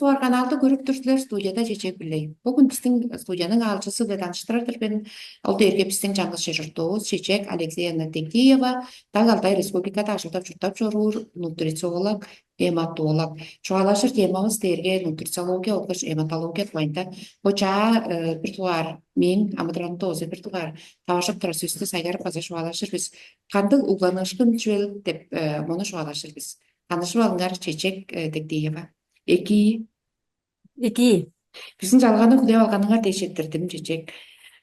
Virtual kanalda görüp dursular studiyada çeçek biley. Bugün bizden studiyanın alçısı ve tanıştırırdır ben. O derge bizden canlı şaşırtıyoruz. Çeçek Alexeyevna Tekiyeva, Dağaltay Respublikada aşıda çurtap çorur, nutrisolog, hematolog. Çoğalaşır temamız derge nutrisologya, okış hematologya koyunda. Hoca virtual min, amadrantozi virtual. Tavaşıp tarasüstü saygar pazar çoğalaşır biz. Kandık uğlanışkın çöl dep, onu çoğalaşır biz. Tanışıp alıngar Çeçek Tekiyeva. Эки İki. биздин жалганы кудай алганыңар дешетtirdim чечек.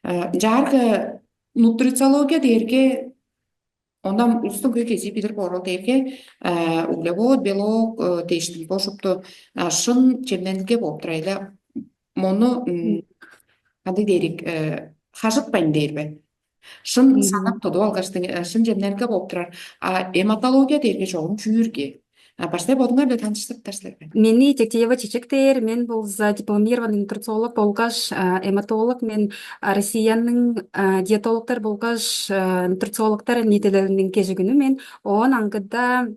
Жаргы нутрициология дээрге ондан устун көй кези бидир борол дээрге углевод, белок дештим бошупту шын чемненге болуп турайла. Мону кандай дээрик хажытпайм дээрбе. Шын санап тодуп алгачтың шын жемненге болуп турар. Эматология дээрге чогум чүйүрге. Баштай бодуңар да таныштырыптар силерге. Мени тектеева чечектер, мен бұл за дипломированный нутрициолог болғаш, эматолог, мен Россиянның диетологтар болғаш, нутрициологтар нетелерінің кежігіні мен оған аңгыда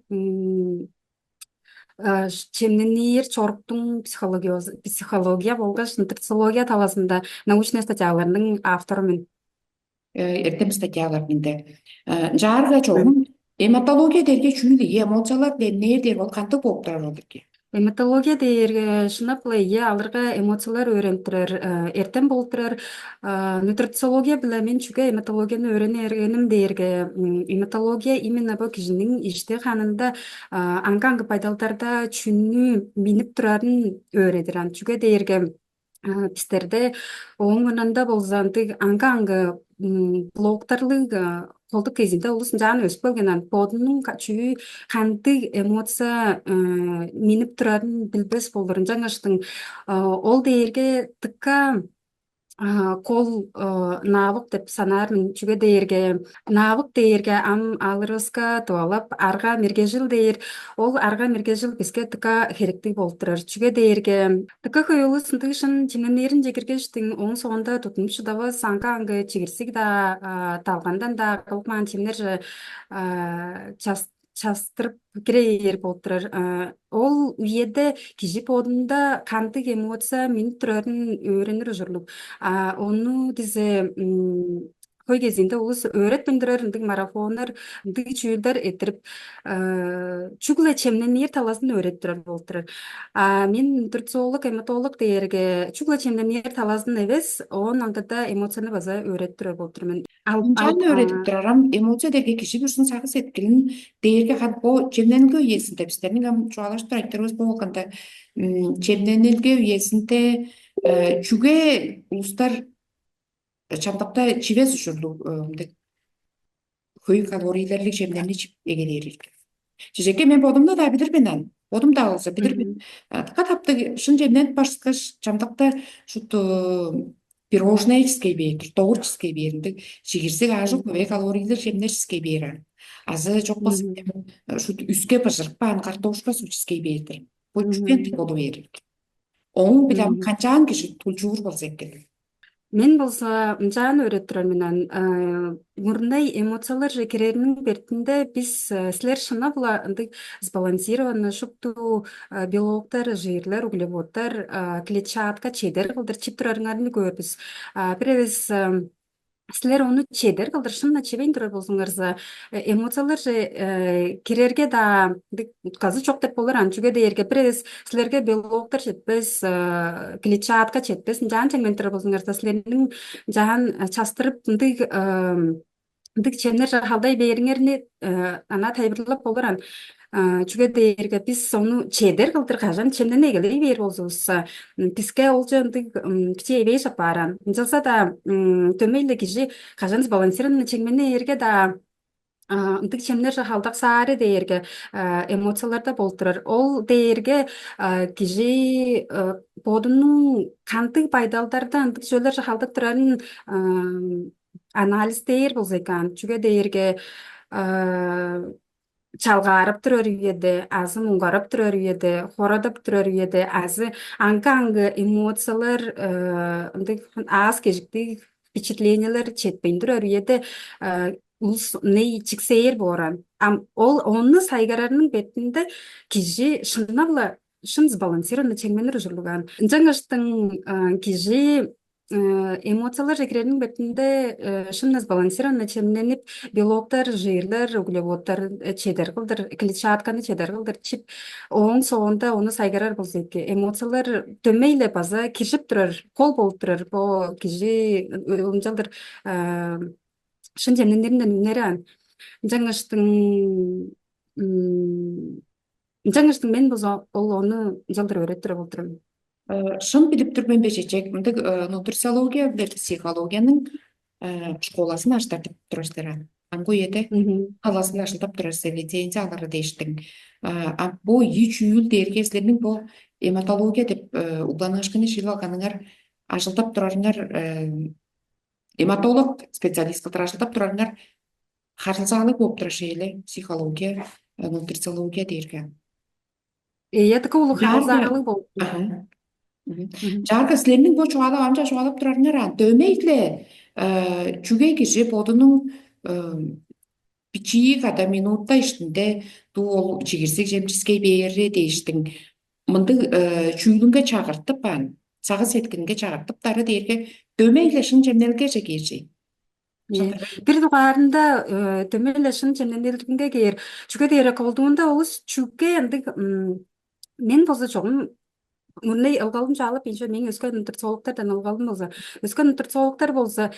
чемненер чорықтың психология болғаш, нутрициология таласында научный статьяларының авторы мен. Эртем статьялар менде. Жарга чоғым, эматология дерге чүйді, эмоциялар нер дер ол қанты болып тұрар олырге. Эматология дейіргі шынапылы алырға эмоциялар өрентірер, эртен болтырар. Нутрициология білі мен чүге эматологияны өренергенім дейіргі. Эматология именно бұл кішінің іште қанында аңғы пайдалтарда чүнні миніп тұрарын өредіран. Чүге дейіргі пістерді оңынанда болзанды аңғы блоктарлығы қолды кезінде олысын жағын өсіп бөлгенен подының качуы қанды эмоция миніп тұрарын білбес болдырын жаңаштың ол дейірге тыққа кол навык деп санармын чүге дейірге навык дейірге ам алырыска туалап арға мергежил дейір ол арға мергежил бізге тыка херекті болып тұрар чүге дейірге тыка көйілі сынтығышын тимненерін жекергештің оң соғында тұтынып шыдавы санға аңғы чегірсік да талғандан да қылықман тимнер частырып керейер болып тұрар. Ол үйеді кежі подында қантық эмоция мен тұрарын өренір жүрлік. Onu dize koy gezinde olus öğretmenler marafonlar çüyler etirip çugula çemnen yer talasını öğrettirer boltırır. Men nutriциолог, hematolog deyerge çugula çemnen yer talasını eves onun аңгыда эмоцияны база öğrettirer boltırmın. Мынчаны öğretip турарам, эмоция дерге киши бүрсүн сагыс эткилин дээрге хат бо чемненге үйесинде бистерин гам чуалаштыр айттырыбыз болгонда чемненелге үйесинде чүге улустар чамдакта чибес ушурду көй калорийлерлик жемдерни ичип эгелерилик. Чечекке мен бодумда да бидирбин ал. Бодумда болсо бидирбин. Така тапты шын жемнен башкаш чамдакта шуту пирожное-ческий бейдир, тоғыр-ческий бейдир. Жигирсек ажы көбей калорийлер жемнер-ческий бейдир. Азы жок болсо шут үске пышырпан картошка су-ческий бейдир. Бу чүгенти болу бейдир. Оң билем канчаан киши тулчуур болсо керек. Мен болса жан öğretmenimden мурдай эмоциялар жекерерinin бертінде біз сілер шына була сбалансированы шупту белоктар, жирлер, углеводтар, клетчатка, чедер кылдыр чип турарыңарын көрбүз. Пребез сілер оны чедер кылдыр шынна чебейн турар болсуңарза эмоциялар же керерге да казы чок деп болар анчуге дейерге пребез сілерге белоктар жетпес, клетчатка жетпес, жан чеңмен турар болсуңарза сілердің жан частырып чемнер жахалдай бериңерни ана тайбырлап боларан чүге дейерге біз сону чедер кылдыр кажан чемнен эгелей бер болсубуз писке ол жөнтүк кичейбей шапаран жылса да төмейле кижи кажан сбалансированный чеңмене эрге да ынтык чемнер жахалдак саары дейерге эмоцияларда болтурар ол дейерге кижи бодунун кантык пайдалдарда ынтык жөлөр жахалдак турарын анализ дейер болса экен чүге дейерге чалгарып турар үйеде, азы муңгарып турар үйеде, хорадап турар үйеде, азы аңгы эмоциялар, аз кежикти впечатлениялар четпейн турар үйеде, ней чиксейер боран. Ол оны сайгарарының бетінде кижи шынна була шын сбалансированный чеңменер жүрілген. Жаңаштың кижи эмоциялар жекеренің бетінде шын сбалансированный чемненіп белоктар, жирлер, углеводтар чедер қылдыр, клетчатканы чедер қылдыр чип. Оң соғында оны сайгарар болса еке. Эмоциялар төмейлі база кишіп тұрар, қол болып тұрар. Бұл кижи онжалдыр шын жемнендерінден үнерен. Жаңаштың жаңаштың мен болса ол оны жалдыр өйреттіріп отырмын. Шын біліп тұрмын бе чечек, мындык нутрициология бе психологияның школасын аштыртып тұрастыра. Аңгу ете қаласын ашылтып тұрасы лицензия алары дейштің. Бу ич үйіл дергесілерінің бу эматология деп уланышқыны шил алғаныңар ашылтып тұрарыңар эматолог специалист қылтыр ашылтып тұрарыңар қарсылсалы болып тұрашы елі психология, нутрициология дерге. Я такого Жарга. харзалы бол. Аха. Жарга сілерінің бұл чуалып, амжа чуалып тұрарыңар ан. Дөмейтле чуге киши бодының бичи када минутта иштинде ол чигирсек жемчискей бере дейштің. Мынды чуйлунга чагыртып ан. Сағы сеткінге чагыртып тары дерге дөмейле шын жемнелге жекеші. Bir duvarında tömelle şın çemlendirgenge gelir. Çünkü diyerek olduğunda oluz çünkü men boza çoğum Мындай ылгалым жалып, инше мен өскөн нутрициологтордан ылгалым болса, өскөн нутрициологтор болса,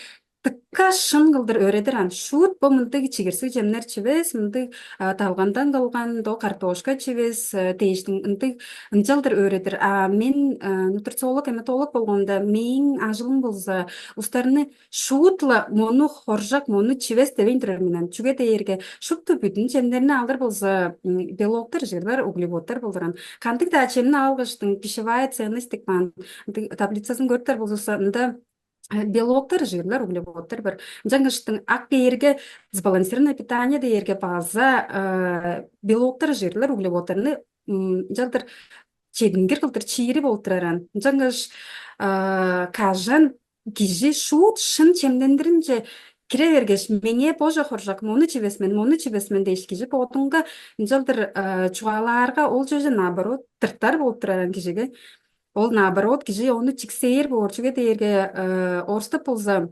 тыкка шын кылдыр өредер ан. Шут бу мындык чигирсик жемнер чебес, мындык талгандан калган до картошка чебес, тейиштин мындык ынчалдыр өредер. Мен нутрициолог, эматолог болгонда мен ажылым болса, устарыны шутла мону хоржак, мону чебес дебейн турар менен. Чуге дейерге шутту бүтүн жемдерини алыр болса, белоктор, жирлер, углеводтар болдуран. Кантык да чемни алгыштың пищевая ценность тикман таблицасын көртөр болса, белоктар, жирлер, углеводтар бір. Жаңғыштың ақ дейерге сбалансированное питание дейерге база белоктар, жирлер, углеводтарны жалдыр чедингер кылдыр чири болтыраран. Жаңғыш кажан кижи шут шын чемдендиринче кире бергеш мене божа хоржак мону чебесмен дейш кижи потунга жалдыр чуаларга ол жөжө наоборот тыртар болтыраран кижиге. Ол наоборот, кижи оны чиксейер борчуге дейерге орстып болса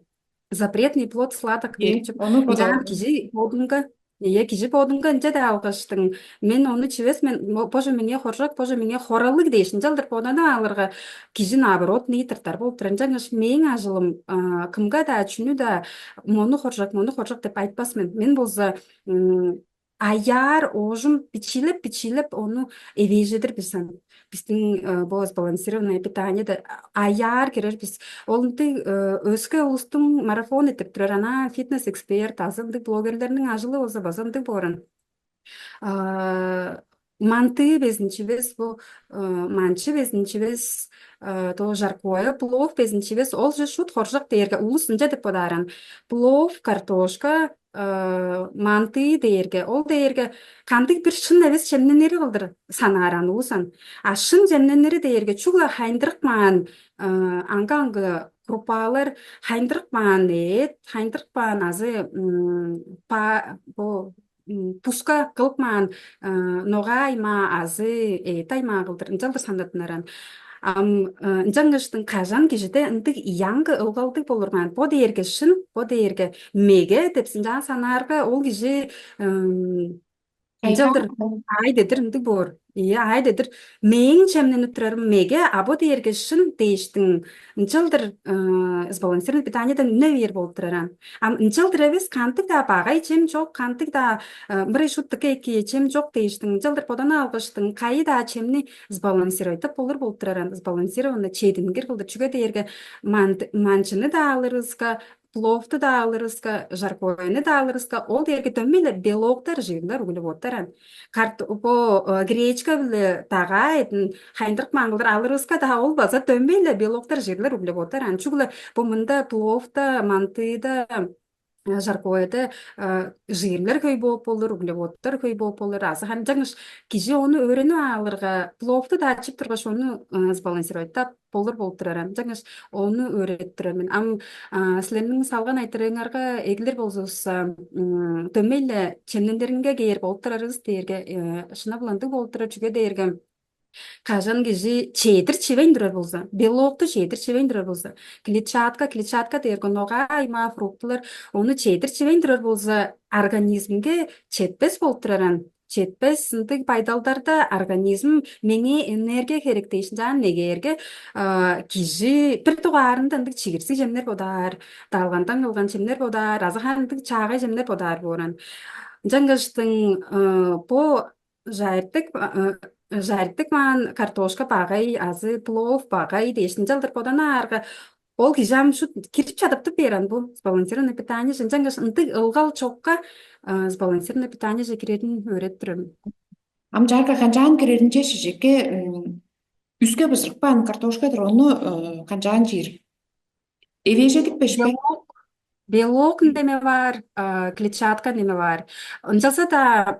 запретный плод сладок дейчип. Жан кижи подунга, кижи подунга инже да алгыштың. Мен оны чебес, боже мене хоржак, боже мене хоралык дейшін. Жалдыр подана алырға кижи наоборот не тыртар болтырын. Жаңыш мен ажылым кымга да чүнү да мону хоржак деп айтпасмен. Мен болса аяр ожым пичилеп оны эвежедір бізін. Біздің бұл сбалансированное питание да аяр керер біз. Олынды өскі ұлыстың марафон етіп тұрар, ана фитнес эксперт, азынды блогерлерінің ажылы олса базынды борын. Манты безінчебес, бұл манчы безінчебес, то жаркое, плов безінчебес, ол же шут хоржақ дейерге ұлысынжа деп бодаран. Плов, картошка, манты дейерге, ол дейерге кандык бір шын әвес жемненері қылдыр санаран ұлысан. Шын жемненері дейерге чугла хайндырықман, аңғы крупалар хайндырықман ет, хайндырықман азы пуска кылпман ноғайма азы тайма қылдыр, жалды сандатынаран. Жаңғыштың кажан кежіде үндік яңғы ұлғалдық болырман. Бо дейерге шын, бо дейерге меге депсін жаңа санарға ол кежі жалдыр айдедір үндік бор. Айдедір мен чемнен үттірарым меге, або дейерге шын дейіштің жалдыр сбалансированный питаниедан нөвер болтыраран. Жалдыр әвес қантық да бағай чем жоқ, қантық да бірай шуттықы еке чем жоқ дейіштің. Жалдыр подана алғыштың қайы да чемні сбалансировайтып болыр болтыраран. Сбалансированный чейдінгер қылды. Чүге дейерге манчыны да алырызға, пловты да алырызға, жаркойны да алырызға, ол дейерге төмейлі белоктар, жирлер, углеводтаран. Гречка білі тағайдың хайндырық маңғылдар алырызға да ол база төмейлі белоктар, жирлер, углеводтаран. Чүгілі бұл мұнда пловта, мантыда, жаркойды жирлер көй болып болыр, углеводтар көй болып болыр. Азы хан жаңыш кежі оны өріні алырға пловты да ачып тұрғаш оны сбалансировайттап болыр болып тұраран. Жаңыш оны өрет тұрармен. Сілерінің салған айтырыңарға егілер болзуса төмейлі чемнендерінге кейер болып тұрарыз дейерге шына бұланды болып тұрар жүге дейерге Кажан кижи чедир чивен дурар болса, белокту чедир чивен дурар болса, клетчатка дерген ногайма фруктылар, оны чедир чивен дурар болса, организмге четпес болуп тураран. Четпес сынтык пайдалдарда организм меңе энергия керек дейшин жан негерге кижи бир тугаарында ындык чигирси жемнер бодар, далгандан калган жемнер бодар, азахандык чаагай жемнер бодар боран. Жаңгыштың по жайртык жариттык маан картошка багай, азы плов багай дейшин жалдыр подана арга ол кижам шу кирип чадыптı беран бу сбалансированное питание жаңгыш ынтык ылгал чокка сбалансированное питание же киретін өрет түрөм. Ам жарга канчаан киреринче шижекке үске бызырыкпан картошка дрону канчаан жир. Эвежедик пешпек. Белок неме бар, клетчатка неме бар. Онжаса да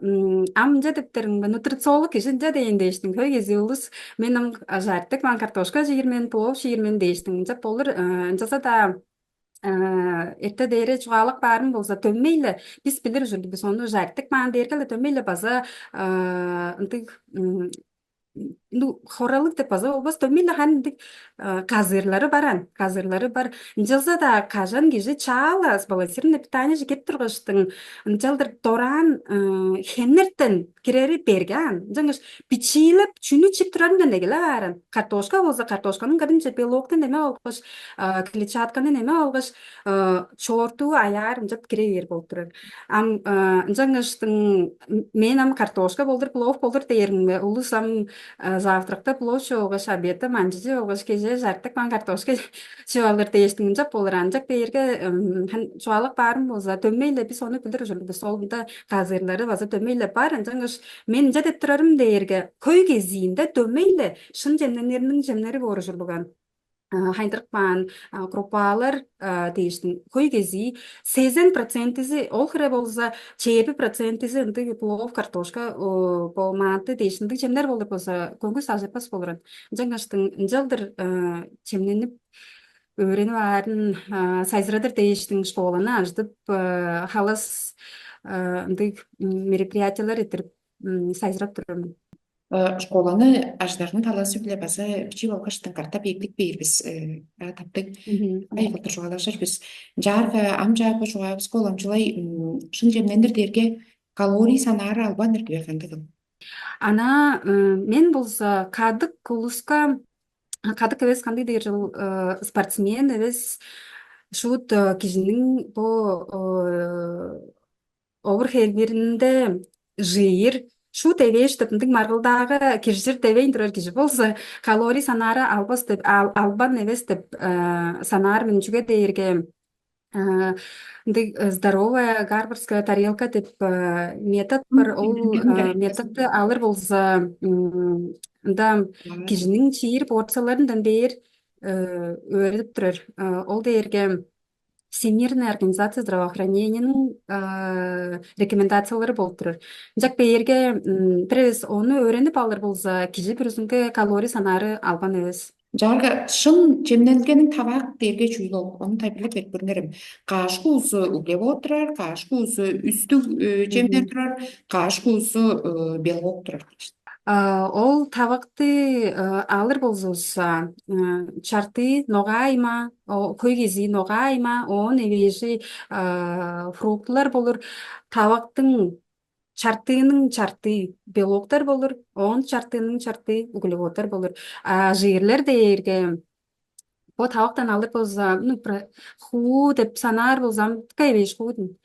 амжа дептерин нутрициолог кишинжа дейин дейштин. Көй кези улус менің жарттык ман картошка жигирмен, плов жигирмен дейштин. Жап болыр, онжаса да эрте дейре чугалык барын болса төммейле биз билир жүрдү биз ону жарттык ман дээргеле төммейле база ынтык ну хоралык деп база обос төммейле хандык казырлары бар. Нжалса да кажан кижи чаала сбалансированное питание же кеп тургуштың. Нжалдыр торан хеннертен кирери берген. Жаңгыш пичилеп чүнү чип турарын дегеле барын. Картошка болса картошканын кадимче белоктун неме алгыш, клетчатканы неме алгыш, чорту аяр жап кире бер болуп турар. Ам жаңгыштың мен ам картошка болдур, плов болдур дейермин. Улус ам завтракта плов чогыш, обедта манжы чогыш, кеже жарттык ман картошка чуалыр дейштин жап болар анжак дейерге чуалык барын болса төммейле биз ону билир жүрбүз. Олунда казырлары база төммейле бар. Жаңгыш мен жа деп турарым дейерге көй кезиинде төммейле шын жемнеринин жемнери болур жүрбүган. Хайндыркпан, крупалар дейштин көй кези 80% ол хире болса 70% ынты плов, картошка болманты дейштиндик жемнер болуп болса көңүс ажырпас болуран. Жаңгаштың жалдыр жемненип öğreni varen сайзырадыр дейштин школаны аждып халас ындык мероприятиялар этирип сайзырап турам. Школаны аждарны таласы биле база бичи балкаштын карта бейиктик бейирбиз таптык ай кылтыр жугалашырбыз. Жарга амжа бу жугабыз коламжылай шын жемнендир дерге калорий санаары албан эркебекандыгым. Ана мен болса кадык улуска кадык эбес кандайдыр жыл спортсмен эбес шут кишинин бу овур хелбиринде жыйыр шу тебеш деп ындык маргылдагы киржир тебейин турар киши болса калорий санаары албас деп албан эбес деп санаар мүнчүгө дейирге ындык здоровая гарвардская тарелка деп метод бар. Ол методду алыр болса ында кишинин чийир порцияларынан бээр өөрүп турар. Ол дейирге Всемирная организация здравоохранениянын рекомендациялары болуп турар. Жак бээрге бирибиз ону өөрөнүп алыр болса киши бир өзүнгө калорий санаары албан эбес. Жарга шын жемненгенин табак дерге чуйлоо onu табилеп берип көрүнөрүм. Каш куусу углевод турар, каш куусу үстүк жемдер турар, каш куусу белок турар. Ол табакты алыр болсо чарты ногайма, көй кези ногайма, оон эбежи фруктулар болур. Табактын чартыынын чарты белоктор болур, оон чартыынын чарты углеводдор болур. Жыйырлар дейерге бу табактан алыр болсо хуу деп санаар болсам эбеш хуудун.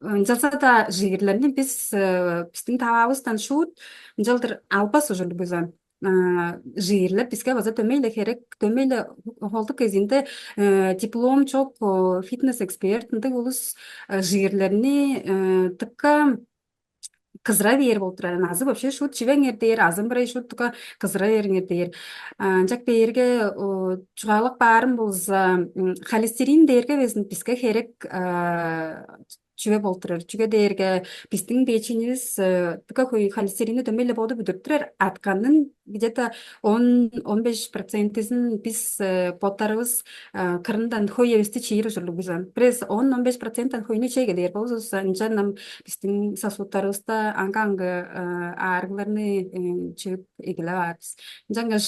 Жалса да жыйырларны биздин табабыздан шут жалдыр албас ужурбузан. Жыйырлар бизге база төмейле керек, төмейле холдук кезинде диплом чок фитнес эксперт ынтык улус жыйырларны тыкка кызыра бээр болуп турат. Азы вообще шут чибеңер дейер, азын бирай шут тукка кызыра бериңер дейер. Жак бээрге чугалык баарын болса холестерин дейерге бизге керек чүгө болтурар. Чүгө дээрге биздин печенибиз тыка көй холестерини дөмеле боду бүдүртүрөр. Атканын где-то 10-15%ин биз боттарыбыз кырындан хойебизди чийир ужурлугузан. Пресс 10-15%-ан хойну чейге дээр болсус анчан биздин сосудтарыбызда аңга ааргыларны чыгып эгилеп алабыз. Жаңгаш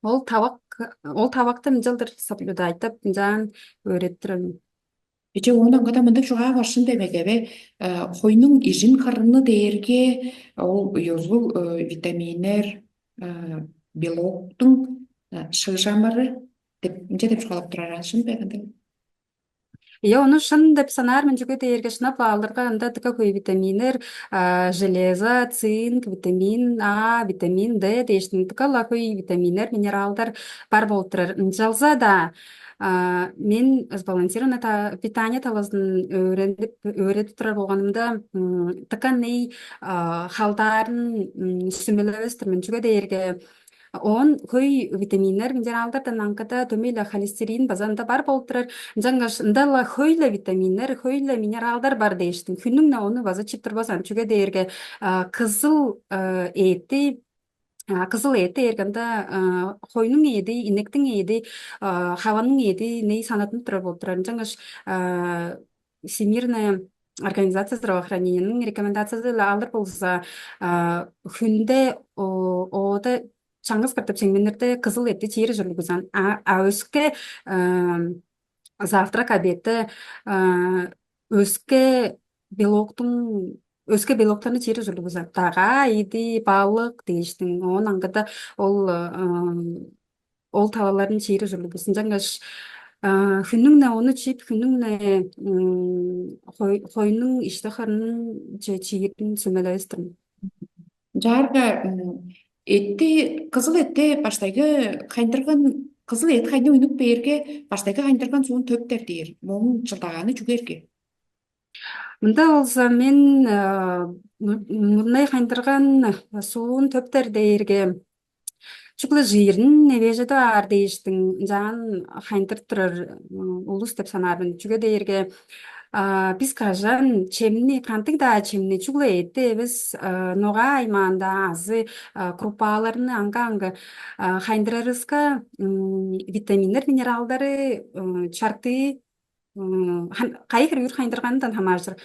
ол табак ол табакты мынжалдыр соблюдайтып, мынжаан öğretirim. Ece ondan kadar mındık şuğa başın demek eve koyunun işin karını değerge o yozul vitaminer biloktun şıжамары нече деп шкалап турар аншын бегенде. Оны шын деп санаармын жүгө дээрге шынап алырга анда тыка көй витаминер, железо, цинк, витамин А, витамин Д дейштин тыкала көй витаминер, минералдар бар болтурар. Жалза да мен сбалансированный питание таласын öğretip турар болганымда тыканный халдарын сүмөлөбүстүрмүн жүгө дээрге он көй витаминер, минералдардан анкада төмейле холестерин базанда бар болтурар. Жаңгаш ындала хөйлө витаминер, хөйлө минералдар бар дейштин. Күнүңнө оны база чип турбасан чүгө дээрге кызыл эти кызыл эти эргенде койнуң эди, инектин эди, хаванын эди ней санатын турар болтурар. Жаңгаш Всемирная организация здравоохранениянын рекомендациясы алыр болса күндө ода чаңгыз кыртып сеңменерде кызыл этти чийир жүргүзөн. Өскө завтрак обедте өскө белоктун өскө белокторну чийир жүргүзөн. Тага, иди, балык дейиштин. Онун аңгыда ол табаларын чийир жүргүзөн. Жаңгаш хүнүңнө оны чип, хүнүңнө койнуң иштехарынын чийирин сүмөлөбүстүр. Жарга этти кызыл этте баштайгы кайдырган кызыл эт кайны уйнуп берге баштайгы кайдырган суун төптер дейер. Моңун чылдаганы жүгерге. Мында болса мен мурдай кайдырган суун төптөр дейерге чугула жыйырын эбежеде ар дейиштин жаан хайндыр турар улус деп санаармын. Чүгө дээрге биз кажан чемни кантык да чемни чугула эти эбиз нога аймаанда азы крупаларны анга хайндырарыбызга витаминдер, минералдары чарты кайыр үр хайндыргандан хамаажыр.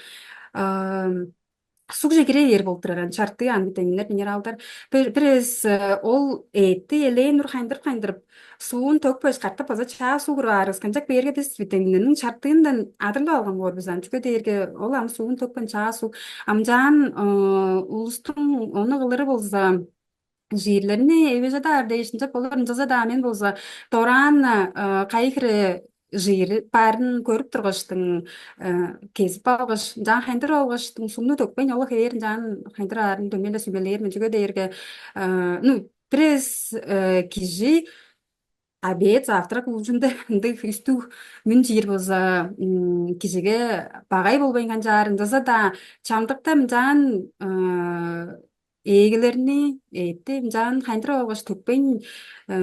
Сук жегире ер болтурар чарты ан витаминдер, минералдар. Бирез ол эти элен ур хайндырып суун төкпөс картып аза чаа сугур арыз канчак берге биз витамининин чартыындан адырлы алган болбуз чүгө дээрге ол ам суун төкпөн чаа суу амжаан улустун оны кылыры болса жирлерини эбежеде ар дейишинче болор жаза да мен болса торан кайхыры жыйыры баарын көрүп тургаштың кезип алгыш жан хайндыр алгаштың сумну төкпөйн олох эрин жан хайндыр арын дөмеле сүмелерин жүгө дээрге бирез кижи обед, завтрак, ужинде ындык үстү мүн жиир болса кижиге багай болбойн канжаарын жаза да чамдыкта мжаан ээлерини эти мжаан хайндыра алгаш төкпөйн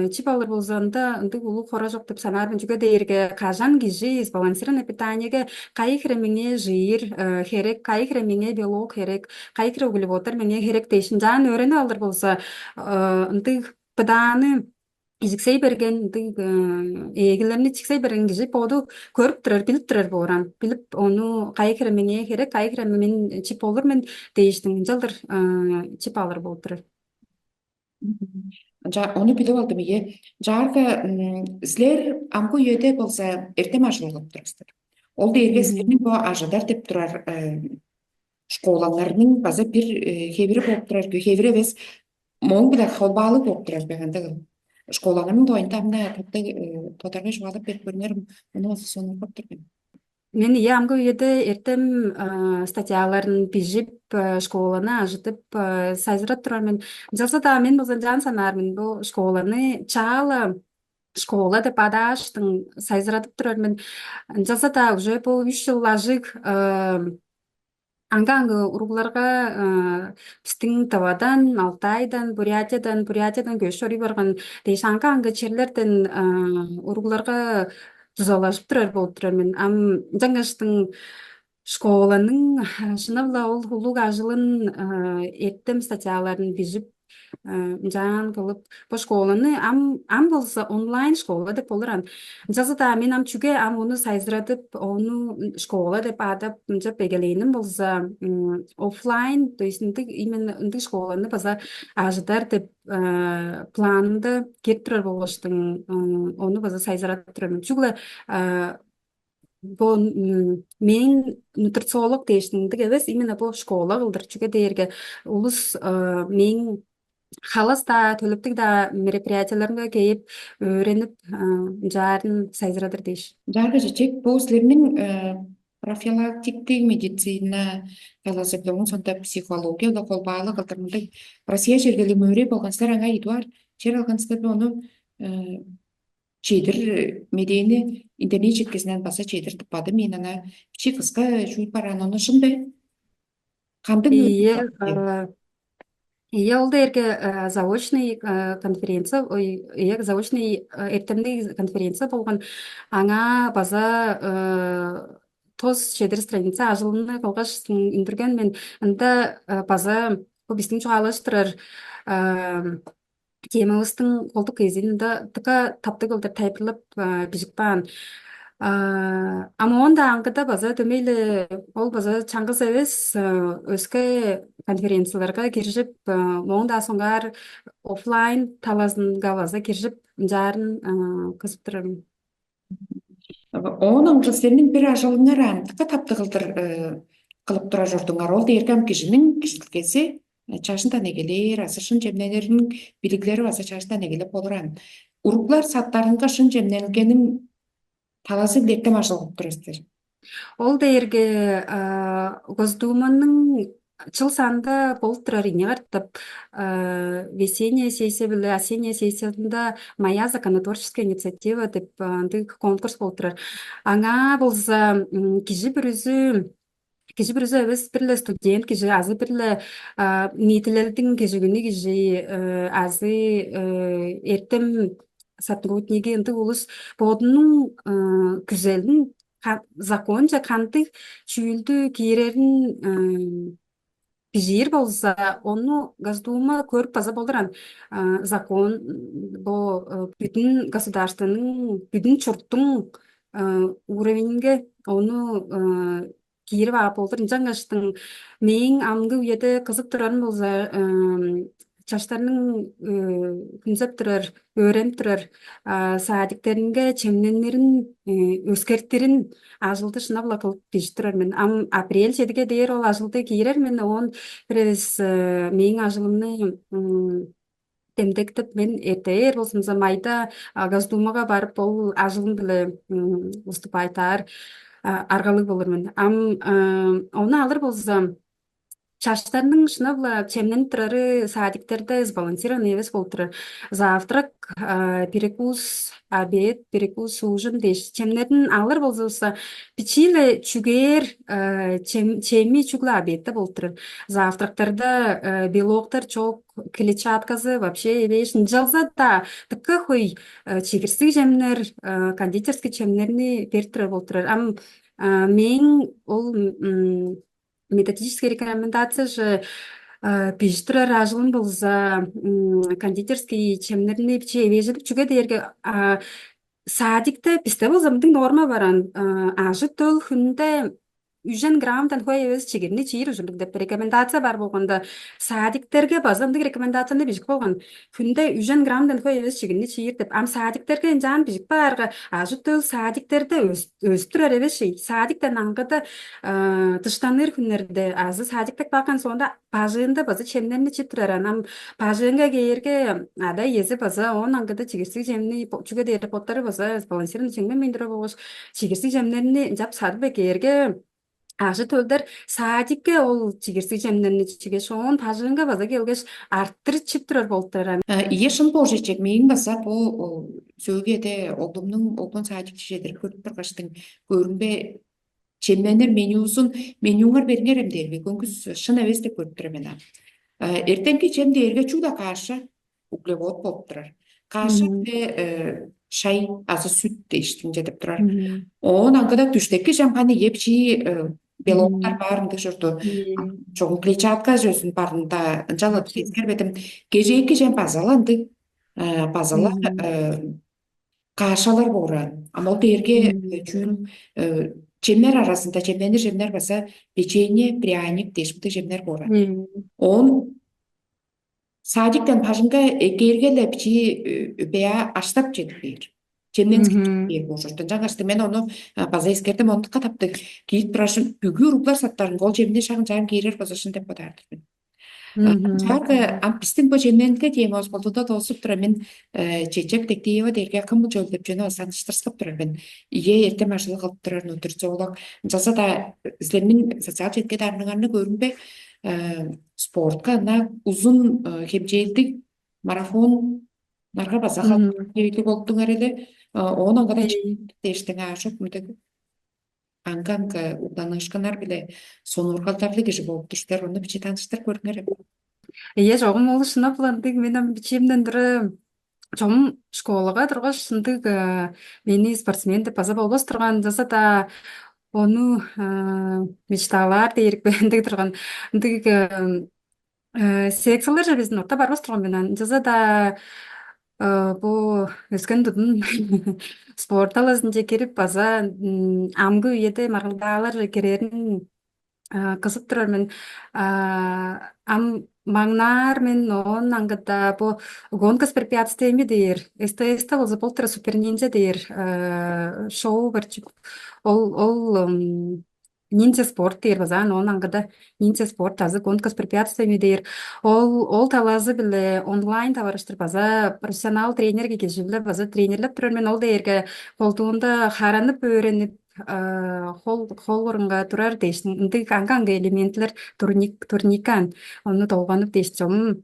чип алыр болсонда ындык улуу хора жок деп санаармын. Жүгө дээрге кажан кижи сбалансированный питаниеге кайхыра меңе жыйыр керек, кайхыра меңе белок керек, кайхыра углеводдор меңе керек дейишин жаан öğrenip алыр болса ындык быдааны изиксей берген эгилерини чиксей берген киши боду көрүп турар, билип турар бооран. Билип ону кайкыра меңе керек, кайкыра мен чип болур мен дейиштин жалдыр чип алыр болуп турар. Onu bilip aldım iyi. Jarga sizler amku yöde bolsa ertem aşılılıp turasыздар. Ол дерге sizlerinin bu aşıdar dep turar şkolalarının bazı bir heviri bolup turar. Heviri biz моң биле холбаалы болуп турар бегенде школанын тоюнда тоторго жуалып берип көрүнөрүм муну сону окуп турган. Мен амгы үйөдө эртем статьяларын пижип школаны ажытып сайзырап турармын. Жалса да мен болсо жан санаармын бул школаны чаала школа деп адаштың сайзыратып турармын. Жалса да уже бул 3 жыл ажык аңга уругларга биздин Тавадан, Алтайдан, Бурятиядан көчүп барган дейиш аңга черлерден уругларга тузалашып турар болуп турармын. Жаңаштың школаның шынавла ол хулуг ажылын эртем статьяларын бижип жан кылып по школаны ам болса онлайн школа деп болыран жазыда мен ам чүге ам оны сайзыратып оны школа деп адап жап эгелейним болса офлайн то есть именно ынтык школаны база ажыдар деп планымда кеп турар болуштун оны база сайзыратып турармын чүгле бу мен нутрициолог дейиштиндик эбес именно бу школа кылдыр чүге дээрге улус мен халас да төлөптүк да мероприятияларга кейип öğrenip жаарын сайзырадыр дейиш. Жаргы жечек, бу силердин профилактиктик медицина, философия, сонда психология да колбаалы кылдырмындык Россия жергели мөөрөй болгонсуздар аңа идуар жер алгансыздар ону чейдир медени интернет жеткесинен баса чейдир туппады мен ана кичи кыска жуйуп баран ону ошондой кандын Iya, iya ол дээрге заочный конференция, iya заочный эртемдик конференция болгон аңа база тоз чедир страница ажылына калгаш индирген мен анда база бу биздин чугалыштырар темабыздын колдук изинде тыка таптык ылдыр тайпылып бижикпаан. Ама онда аңгыда база төмейле ол база чаңгыз эбес өскө конференцияларга киришип моңда соңгар офлайн талазынга база киришип жаарын кызып турармын. Онун сенин бир ажалыңар антыкка таптыгылдыр кылып тура журдуңар ол дээргем кишинин кишиликеси чашынтан эгелер азыр шын жемнелеринин билигилери баса чашынтан эгелеп болуран уруклар саттарынга шын жемнелгенин таласы дертем ажалып турасыздар. Ол дээрге Госдуманын жыл санында болуп турар ине картып весенняя сессия биле осенняя сессиясында моя законотворческая инициатива деп андык конкурс болуп турар. Аңа болса киши бир өзү эбес бирле студент киши азы бирле ниетилердин кежигини киши азы эртем сотрудники ынтык улус бодунун күзелин законча кантык чүйүлдү киерерин бижир болса onu Госдума көрүп база болдуран закон бу бүтүн государствонун бүтүн чурттун уровенинге onu кирип алып болдур жаңаштын мен амгы уеде кызык турарын болса чаштарының күнсеп турар öğrenip турар саадиктеринге чемненерин өзгерттерин ажылды шынабыла кылып бижип турар мен апрель жетиге дээр ол ажылды кийерер мен он биребиз менин ажылымны демдектип мен эртеэр болсо майда Госдумага барып ол ажылым биле выступайтаар аргалык болурмун onu алыр болсо чаштарының шынабыла чемнен турары саадиктерде сбалансированный эбес болуп турар. Завтрак, перекус, обед, перекус, ужин дейш. Чемнердин алыр болсо пичиле чүгер чеми чүглө обедте болуп турар. Завтрактарда белоктар чок, клетчаткасы вообще эбеш. Жалза да тыкка хой чегирсик жемнер, кондитерский чемнерни берип турар болуп турар. Мен ол методическая рекомендация же пижтра ражылын болса кондитерский чемнерни биче эвежип чүге дээрге саадикте бизде болса мынтык норма баран ажы төл хүндө 100 граммдан хой эбес чегирни чийир ужундук деп рекомендация бар болгондо саадиктерге база мындык рекомендацияны бижик болгон күндө 100 граммдан хой эбес чегирни чийир деп саадиктерге жан бижик баарга ажы төл саадиктерде өстүрөр эбес саадиктен аңгыда тыштаныр күннерде азы саадиктек бакан сонда пажыында база чемнерни чип турар пажыынга кээрге ада ези база он аңгыда чигирсик жемни чүге дээр поттары база сбалансированный чеңмен мендире болгош чигирсик жемнерни жап садып кээрге ажы төлдөр саадикке ол чигирсик жемнерни чиге шоон пажыынга база келгеш арттырып чип турар болуп турар. Ие шын болжечек мейин баса бу сөөгеде оглун саадик жедир көрүп тургаштын көрүнбе чемненер менюңар бериңер эмдерби көңүс шын эбес деп көрүп турам мен. Эртеңки чем дээрге чууда каша углевод болуп турар. Каша же шай азы сүт дейиштин жетип турар. Он аңгыда түштеки жамганы еп чии белоктар баарында жүрдү. Чоң клетчатка жөсүн барында жалы кезгер бетим кежеки жем базаланды. Базалар кашалар бора. Амал дерге чүн жемнер арасында жемденир жемнер баса печенье, пряник дешмдик жемнер бора. Он садиктен пажынга кергеле пичи беа аштап жедик бир. Жемнен бир бошоштон жаңашты мен ону база эскертем ондукка таптык. Кийип турашым бүгү уруклар саттарын гол жемне шагын жагын кийрер бозошун деп бодардыр. Чарга биздин бу жемненге тема болдуда толсуп тура мен чечек тектиева дерге кым жол деп жөнө санаштырсып тура мен ие эртем ашылык кылып турар нутрициолог жаза да силердин социал четке дарыганы көрүнбөй спортка на uzun хемжээлдик марафон нарга базаха кебеклик болуптуңар эле онан гана дештең ашып мүтөк анганка уданышканар биле сонургалдарлы киши болуп туштар ону бичи тааныштыр көрүңөр. Ие жогум ол шынап буландык менен бичимден дыры чом школага тургаш сындык мени спортсмен деп база болбос турган жаса да onu мечталар дейрик бендик турган ындык секциялар же биздин орто барбас турган менен жаза да бу өскөн дудун спорт аласын же кирип база амгы үйеде маргалдаалар керерин кызып турар мен ам маңнар мен он аңгыда бу гонка с препятствиями дейр СТС-те болсо болтура супер ниндзя дейр шоу бар ол ниндзя спорт дейр база он аңгыда ниндзя спорт азы гонка с препятствиями дейр ол талазы биле онлайн табарыштыр база профессионал тренерге келишип биле база тренерлеп турар мен ол дейрге колтугунда харанып өөрөнүп холгорунга турар дейсин ындык анга элементлер турникан onu толгонуп дейсин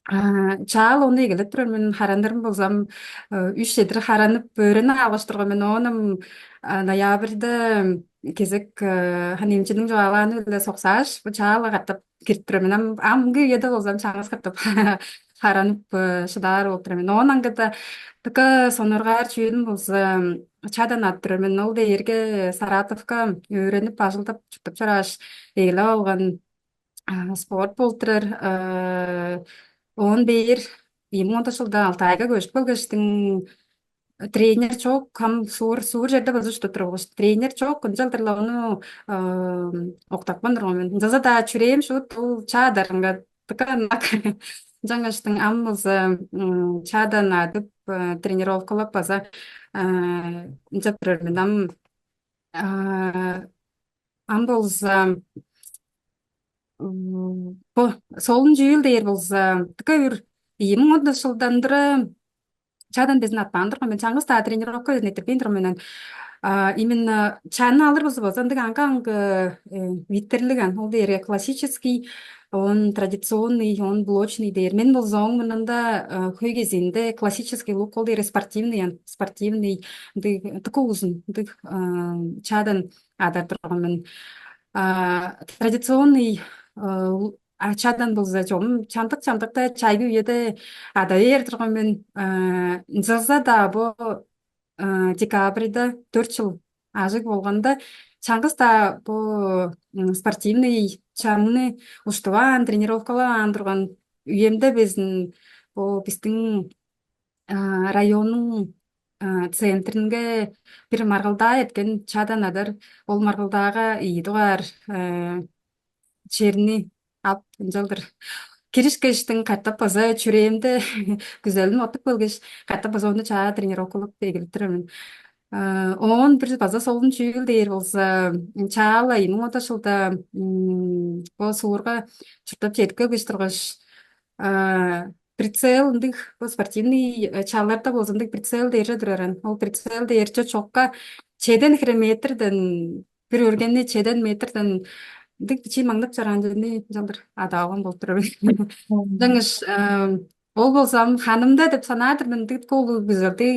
чаал onu эгелеп турар мен харандырым болсам 3 жедир харанып өөрөнө алыштырган мен онум ноябрьда кезек ханимчинин жуалааны эле соксааш чаал каттап кирип турар мен амгы үйөдө болсам чаңыз каттап харанып шыдаар болуп турар мен онан гада тыка соноргаар чүйүн болсо чадан аттырар мен ол дээрге Саратовка өөрөнүп ажылдап чуктап чараш ээлеп алган спорт болтурар он бир 20 жылда Алтайга көчүп келгечтин тренер çok кам суур жерде болсо что тургуш тренер çok кынжалтырла ону октакпандырган мен жаза да чүрейим шут бул чаадарынга тыканак жаңаштың ам болсо чаадан адып тренировкалап база жаптырар мен ам болсо солун жүйүл дейер болсо тыка бир 20 жылдандыры чаадан безин атпандырган мен чаңгыз та тренировка нетирбейндирган менен именно чаны алыр болсо андык анга виттерлиган ол дейер классический он традиционный он блочный дейер мен болсо оң мынында көй кезинде классический лук ол дейер спортивный тыка узун чаадан адар турган мен традиционный чаадан болсо жом чандык чайгы үйөдө ада ээр турган мен жаза да бу декабрда 4 жыл ажык болгондо чаңгыз да бу спортивный чаңны уштубан тренировкалаан турган үйөмдө биздин районун центринге бир маргалдаа эткен чаадан адар ол маргалдаага ийдугар черни ап жалдыр кириш кештин каттап база чүрейимде күзөлүн отуп келгеш каттап база ону чаа тренировкалап эгилип турармын он бир база солун чүйүл дейер болсо чаала 20 жылда бул сууларга чуртап жетип келгеш тургаш прицел ындык спортивный чааларда болсо ындык прицел дейер тураран ол прицел дейерче чокка чеден метрден бир өргенне чеден метрден ындык бичи маңдап жаран жерне жалдыр адаган болуп турабы жаңыш Ол болсам ханымда деп санадырмын дит колу güzeldi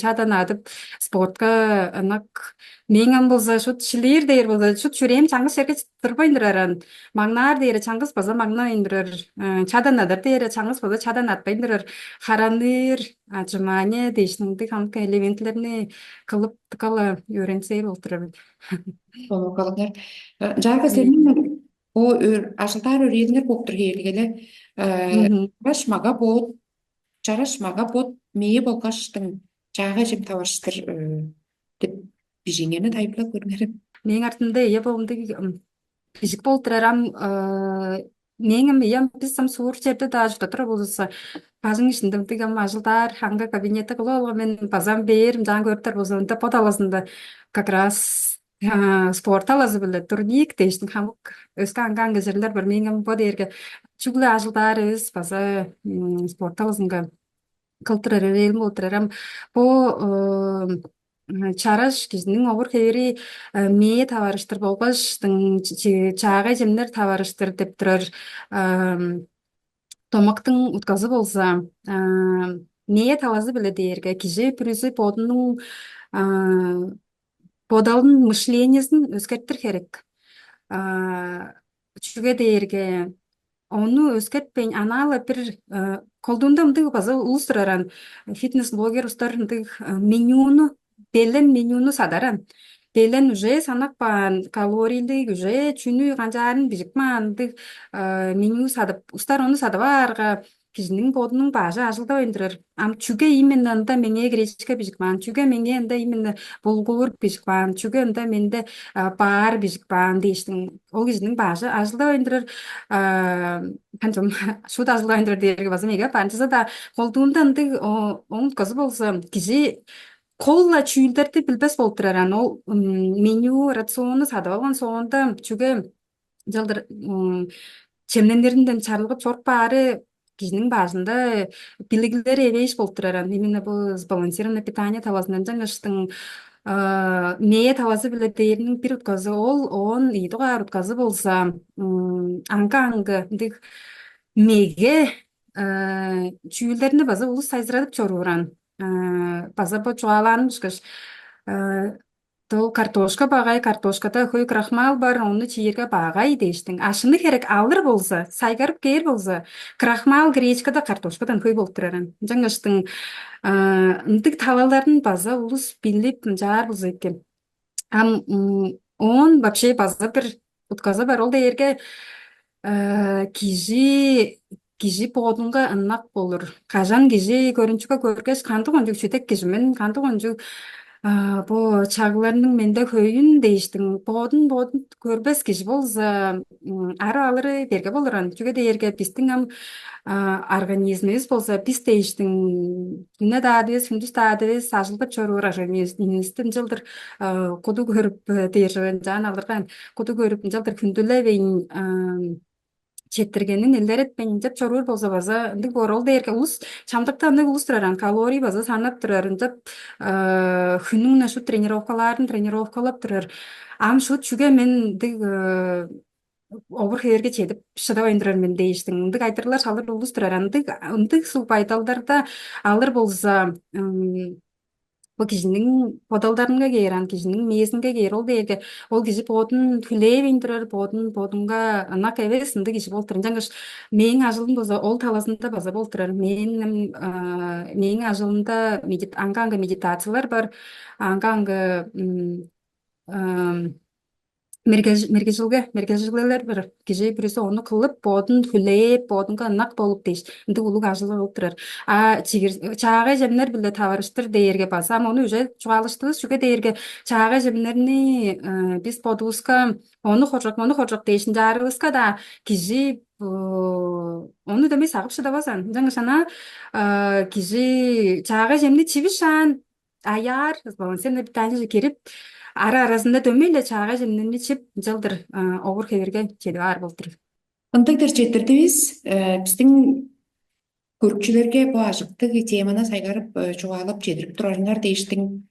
çadan adıp sportga anak meňem bolsa şut şilir der bolsa şut şürem çaňyş şerke tırpaýdyraran magnar dere çaňyş bolsa magna indirer çadan adar dere çaňyş bolsa çadan atpaýdyrar harandyr ajmany deşningdi hamka elementlerini kılıp tıkalı öğrense boldurar. Onu kalıplar. Jarga senin o aşıltar öğrenler koptur gelgele. Çaraşmaga bot, çaraşmaga bot meýe bolgaşdyň jaga jep tawaşdyr dep bijiňeni taýpla görmerim. Meň artymda eýe boldy fizik bolturaram meňem eýem bizsam suwur jerde da ajda bolsa bazın içinde digam ajyldar hanga kabinete kılı men bazam berim jan görter bolsa onda podalasında как раз sport alazı bile turnik deştin hamuk özkan gangızırlar bir meňem bod erge çugle ajyldar öz baza sport alazınga kıltırar elm oturaram bu çaraş kizning obur heri meýe tabarışdyr bolgaşdyň çaga jemler tabarışdyr dep turar tomaktyň utkazy bolsa meýe tawazy bile diýerge kişi pürüzi podunyň podalın mıшлениесин özgerttir gerek. Çüge diýerge onu özgertpeň anala bir kolduğunda mındyk baza ulusturaran fitness bloger ustar mındyk menüni bellen menüni sadaran. Bellen уже санакпан kalorili уже çünü ganjарын bijikman mındyk menü sadıp ustar onu sadabarga kişinin bodunun başı aşılda oyundurar. Am çüge imенно anda meňe grечка bijikman, çüge meňe anda imенно bulgur bijikman, çüge anda mende bar bijikman diýişdiň. O kişinin başı aşılda oyundurar. Kançam şu da aşılda oyundurar diýerge bazam ega pançysa da koltuğunda anda onun kızı bolsa kişi kolla çüýülderdi bilbes bolturaran ol menü rationu sadap algan soňunda çüge жылдыр чемнендеринден чарылгып чорп баары кишинин башында билигилери эбейиш болуп тураран именно бул сбалансированное питание табасынан жаңыштың мээ табасы биле дээринин бир утказы ол он ийдугаар утказы болса анга аңгы мындык мээге чүйүлдеринде база улус сайзыратып чоруран база бо чуаланышкыш Тол картошка багай, картошкада хөй крахмал бар, onu чиерге багай дештиң. Ашыны керек алыр болса, сайгарып кер болса, крахмал гречкада картошкадан хөй болуп тураран. Жаңыштың ындык тавалдарын база улус билип жаар болса экен. Ам он вообще база бир утказа бар ол дээрге кижи подунга ыннак болур. Кажан кижи көрүнчүккө көргөс кандык онжук чүтек кижимен, кандык онжук bu çağlarının mende köyün değiştin. Bodun körbes kişi bolsa ara alırı berge boluran. Çünkü derge bizden ham organizmimiz bolsa biz değiştin. Ne dadız, gündüz dadız, saçılıp çorur organizmimizden жылдыр kodu görüp dergen can alırgan. Kodu görüp жылдыр kündüle ve четиргенин элдер этпейин деп чоруур болсо база ындык борол дээрге улус чамдыкта ындык улус тураран калорий база санап турарын деп хүнүңнө шу тренировкалап турар ам шу чүге мен ындык обур херге чедип шыдабай турар мен дейиштиң ындык айтырлар шалыр улус тураран ындык сулпайталдарда алыр болса bu kişinin podallarına gelen kişinin mezunga gelen ol deyge ol kişi podun tüleyvin durar podunga anak evesinde kişi bolturun жаңгыш meň ajylym bolsa ol talasında baza bolturar meň ajylymda anga meditasiyalar bar anga Merkezciler bir kişi birisi onu kılıp bodun hüleyip bodunga ınak bolup deyiş. Indi uluk aşılı olturar. Çağa jemler bile tavarıştır deyerge basam onu üje çoğalıştınız. Çünkü deyerge çağa jemlerini biz poduska onu horcak deyişin jarıska da kişi onu demey sağıp şıdabasan. Жаңы sana kişi çağa jemni çivişan ayar sen de bir tane kerip арасында дөмейле чаага жемнени чип жылдыр обур хеберге чедип ар болтур. Ындык дерчеттердибиз биздин көрүүчүлөргө bu ажыктык теманы сайгарып чугалып жетирип турарыңар дейиштиң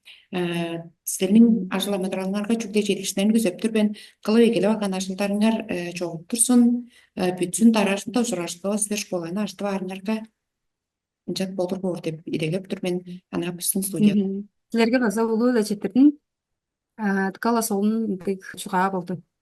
силердин ажыламадарыңарга чүгде жетишинен күзөптүр мен кылып экелеп алган ажылдарыңар чогуп турсун бүтсүн тарашында учурашпоо силер школаны ачтып арыңарга Injak boldur bor dep iregep tur men ана биздин студия. Силерге база улуу эле жетирдин. Кала солун чугаа болду.